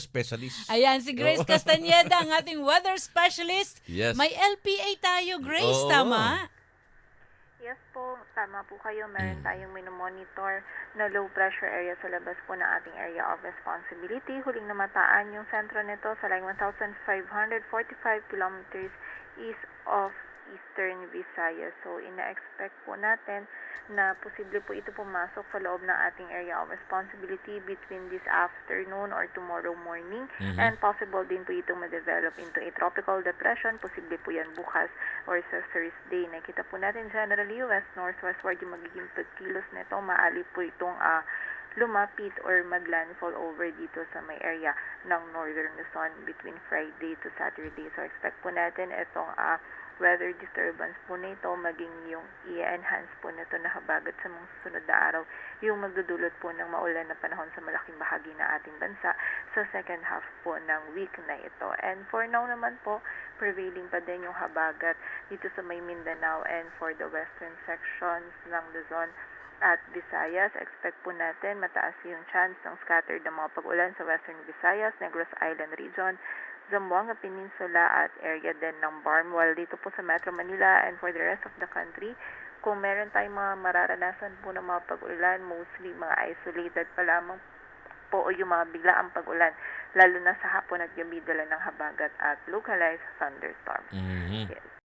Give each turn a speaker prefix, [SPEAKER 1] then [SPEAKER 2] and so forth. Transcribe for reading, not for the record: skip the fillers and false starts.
[SPEAKER 1] specialist.
[SPEAKER 2] Ayan, si Grace
[SPEAKER 1] Oo.
[SPEAKER 2] Castañeda, ang ating weather specialist.
[SPEAKER 1] Yes.
[SPEAKER 2] May LPA tayo, Grace,
[SPEAKER 1] Oo.
[SPEAKER 2] tama?
[SPEAKER 3] Yes po, tama po kayo. Meron
[SPEAKER 1] Mm.
[SPEAKER 3] tayong minomonitor na low pressure area sa labas po ng ating area of responsibility. Huling namataan yung sentro nito sa line 1,545 kilometers east of Eastern Visayas. So, ina-expect po natin na posible po ito pumasok sa loob ng ating area of responsibility between this afternoon or tomorrow morning. And possible din po itong ma-develop into a tropical depression. Posible po yan bukas or sa Thursday. Nakita po natin generally west-northwestward yung magiging pagkilos nito. Maali po itong lumapit or maglandfall over dito sa may area ng northern Luzon between Friday to Saturday. So expect po natin itong weather disturbance po nito maging yung i-enhance po nito na habagat sa mga susunod na araw yung magdudulot po ng maulan na panahon sa malaking bahagi ng ating bansa sa second half po ng week na ito. And for now naman po, prevailing pa din yung habagat dito sa may Mindanao and for the western sections ng Luzon at Visayas. Expect po natin mataas yung chance ng scattered na mga pag-ulan sa western Visayas, Negros Island region, Zamboanga Peninsula at area din ng Barm. While dito po sa Metro Manila and for the rest of the country, kung meron tayong mga mararanasan po ng mga pag-ulan, mostly mga isolated pa lamang po o yung mga biglaang pag-ulan, lalo na sa hapon at gabi dala ng habagat at localized thunderstorms.
[SPEAKER 1] Mhm.
[SPEAKER 3] Yes.